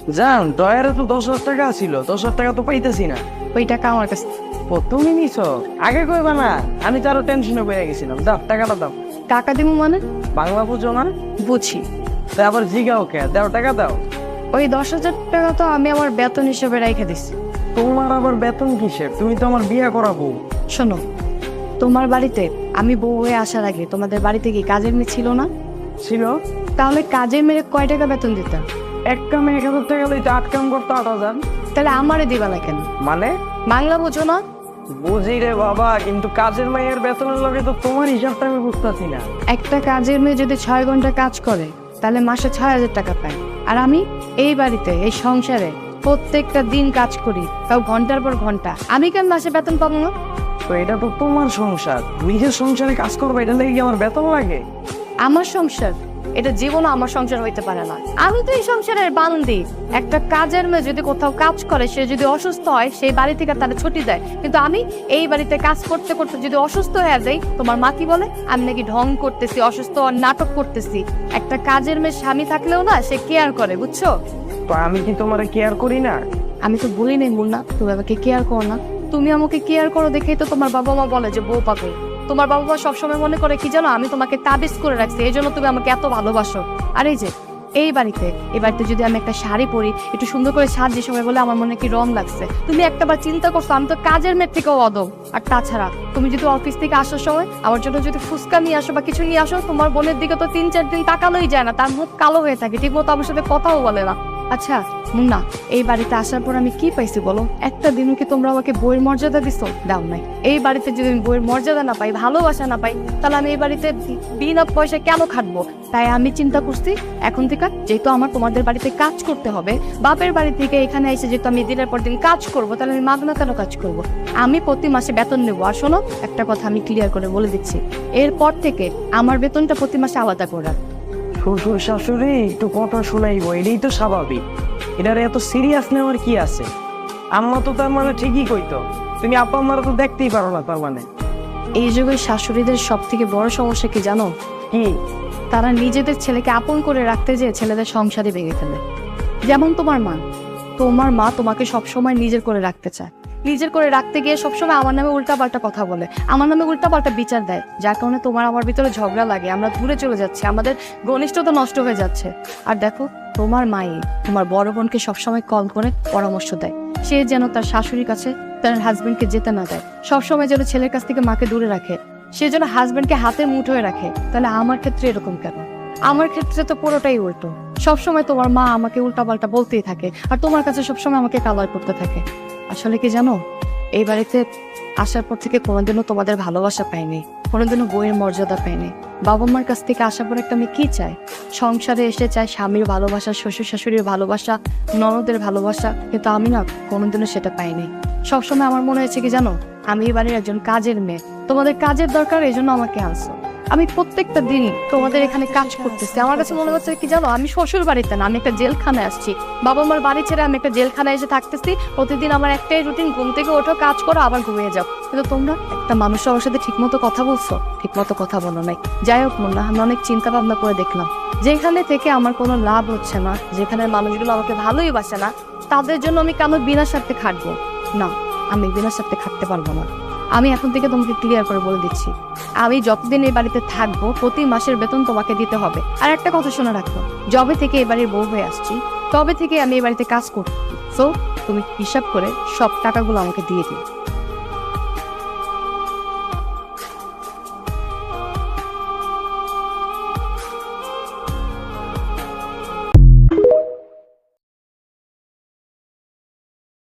জান ডয়ারে তো 10,000 টাকা ছিল, 10,000 টাকা তো পাইতেছি না। ওই টাকা আমার কাছে। ও তুমি নিছো? আগে কইবা না, আমি তো আরো টেনশনে পড়ে গেছিলাম। দাও টাকাটা দাও। টাকা দিব মানে? বাংলা বুঝো না? বুঝি। তা আবার জিগাও কে? দাও টাকা দাও। ওই 10,000 টাকা তো আমি আমার বেতন হিসেবে রেখে দিছি। তোমার আবার বেতন কিসের? তুমি তো আমার বিয়ে করাবো। শোনো, তোমার বাড়িতে আমি বউ হয়ে আসার আগে তোমাদের বাড়িতে কি কাজের মেয়ে ছিল না? ছিল। তাহলে কাজের মেয়ে কয় টাকা বেতন দিত? এক কামে 1,000 টাকা লইতে 8 কাম করতে 8,000। তাহলে আমারে দিবা না কেন? মানে? বাংলা বোঝো না? বুঝি রে বাবা, কিন্তু কাজের মাইয়ের বেতনের লগে তো তোমার হিসাবটা আমি বুঝতেছি না। একটা কাজের মেয়ে যদি 6 ঘন্টা কাজ করে তাহলে মাসে 6,000 টাকা পায়। আর আমি এই বাড়িতে এই সংসারে প্রত্যেকটা দিন কাজ করি, তাও ঘন্টার পর ঘন্টা। আমি কেন মাসে বেতন পাবো না? তো এটা তো তোমার সংসার, নিজের সংসারে কাজ করবে, এটা লেগে কি আমার বেতন লাগে? আমার সংসার এটা জীবনও আমার সংসার হইতে পারে না। আমি তো এই সংসারের বান্দি। একটা কাজের মেয়ে যদি কোথাও কাজ করে, সে যদি অসুস্থ হয়, সেই বাড়ি থেকে তাদের ছুটি দেয়। কিন্তু আমি এই বাড়িতে কাজ করতে করতে যদি অসুস্থ হয়ে যাই, তোমার মা কি বলে? আমি নাকি ঢং করতেছি, অসুস্থ হওয়ার নাটক করতেছি। একটা কাজের মেয়ে স্বামী থাকলেও না, সে কেয়ার করে, বুঝছো? তো আমি কি তোমারে কেয়ার করি না? আমি তো বলি নাই মুন্না তুমি আমাকে কেয়ার করো না। তুমি আমাকে কেয়ার করো দেখেই তো তোমার বাবা মা বলে যে বউ পাগল। তোমার বাবা মা সবসময় মনে করে কি জানো, আমি তোমাকে তাবিজ করে রাখছি, এই জন্য তুমি আমাকে এত ভালোবাসো। আর এই যে এই বাড়িতে যদি আমি একটা শাড়ি পরি, একটু সুন্দর করে সাজি, সবাই বলে আমার মনে কি রং লাগছে। তুমি একটাবার চিন্তা করছো আমি তো কাজের মেয়ের থেকেও অদম। আর তাছাড়া তুমি যদি অফিস থেকে আসার সময় আমার জন্য যদি ফুচকা নিয়ে আসো বা কিছু নিয়ে আসো, তোমার বোনের দিকে তো 3-4 দিন তাকানোই যায় না, তার মুখ কালো হয়ে থাকে, ঠিক মতো আমার সাথে কথাও বলে না। আচ্ছা মুন্না, এই বাড়িতে আসার পর আমি কি পাইছি বলো? একটা দিনও কি তোমরা আমাকে বইয়ের মর্যাদা দিছো? দাও নাই। এই বাড়িতে যদি আমি বইয়ের মর্যাদা না পাই, ভালোবাসা না পাই, তাহলে আমি এই বাড়িতে বিনা পয়সায় কেন খাটবো? তাই আমি চিন্তা করছি এখন থেকে, যেহেতু আমার তোমাদের বাড়িতে কাজ করতে হবে, বাপের বাড়ি থেকে এখানে এসে যেহেতু আমি দিনের পর দিন কাজ করবো, তাহলে আমি মাগনা কেন কাজ করব? আমি প্রতি মাসে বেতন নেবো। আর শোনো, একটা কথা আমি ক্লিয়ার করে বলে দিচ্ছি, এরপর থেকে আমার বেতনটা প্রতি মাসে আলাদা করে। শ্বশুর শাশুড়ি একটু কথা শোনাইবো, এটাই তো স্বাভাবিক। এটার এত সিরিয়াস নেওয়ার কি আছে? আম্মা তো তার মানে ঠিকই কইতো, তুমি আপা আম্মারা তো দেখতেই পারো না তার মানে। এই যুগে শাশুড়িদের সব থেকে বড় সমস্যা কি জানো? কি? তারা নিজেদের ছেলেকে আপন করে রাখতে যেয়ে ছেলেদের সংসারে ভেঙে ফেলে। যেমন তোমার মা তোমাকে সবসময় নিজের করে রাখতে চায়, নিজের করে রাখতে গিয়ে সবসময় আমার নামে উল্টাপাল্টা কথা বলে, আমার নামে উল্টাপাল্টা বিচার দেয়, যার কারণে তোমার আমার ভিতরে ঝগড়া লাগে, আমরা দূরে চলে যাচ্ছি, আমাদের ঘনিষ্ঠতা নষ্ট হয়ে যাচ্ছে। আর দেখো, তোমার মাই তোমার বড় বোনকে সবসময় কল করে পরামর্শ দেয়, সে যেন তার শাশুড়ির কাছে তার হাজবেন্ডকে যেতে না দেয়, সবসময় যেন ছেলের কাছ থেকে মাকে দূরে রাখে, সে যেন হাজবেন্ডকে হাতে মুঠোয় রাখে। তাহলে আমার ক্ষেত্রে এরকম কেন? আমার ক্ষেত্রে তো পুরোটাই উল্টো। সবসময় তোমার মা আমাকে উল্টাপাল্টা বলতেই থাকে, আর তোমার কাছে সবসময় আমাকে কালার করতে থাকে। আসলে কি জানো, এই বাড়িতে আসার পর থেকে কোনোদিনও তোমাদের ভালোবাসা পাইনি, কোনোদিনও বইয়ের মর্যাদা পাইনি। বাবা মার কাছ থেকে আসার পর একটা আমি কি চাই? সংসারে এসে চাই স্বামীর ভালোবাসা, শ্বশুর শাশুড়ির ভালোবাসা, ননদের ভালোবাসা, কিন্তু আমি না কোনোদিনও সেটা পাইনি। সবসময় আমার মনে হয়েছে কি জানো, আমি এই বাড়ির একজন কাজের মেয়ে, তোমাদের কাজের দরকার, এই জন্য আমাকে আনছো। আমি প্রত্যেকটা দিন তোমাদের এখানে কাজ করতেছি, আমার কাছে মনে হচ্ছে কি জানো, আমি শ্বশুর বাড়িতে না, আমি একটা জেলখানায় আসছি। বাবা মার বাড়ি ছেড়ে আমি একটা জেলখানায় এসে থাকতেছি। প্রতিদিন আমার একটাই রুটিন, ঘুম থেকে ওঠো, কাজ করো, আবার ঘুমিয়ে যাও। কিন্তু তোমরা একটা মানুষ সবার সাথে ঠিকমতো কথা বলছো? ঠিকমতো কথা বলো নাই। যাই হোক মুন্না, আমি অনেক চিন্তা ভাবনা করে দেখলাম, যেখানে থেকে আমার কোনো লাভ হচ্ছে না, যেখানে মানুষগুলো আমাকে ভালোই বাসে না, তাদের জন্য আমি কেন বিনা স্বার্থে খাটবো? না, আমি বিনা স্বার্থে খাটতে পারবো না। আমি এখন থেকে তোমাকে ক্লিয়ার করে বলে দিচ্ছি, আমি যতদিন এই বাড়িতে থাকবো প্রতি মাসের বেতন তোমাকে দিতে হবে। আর একটা কথা শুনে রাখো, যবে থেকে এই বাড়ির বউ হয়ে আসছি, তবে থেকে আমি এই বাড়িতে কাজ করছি। সো তুমি হিসাব করে সব টাকাগুলো আমাকে দিয়ে দিও।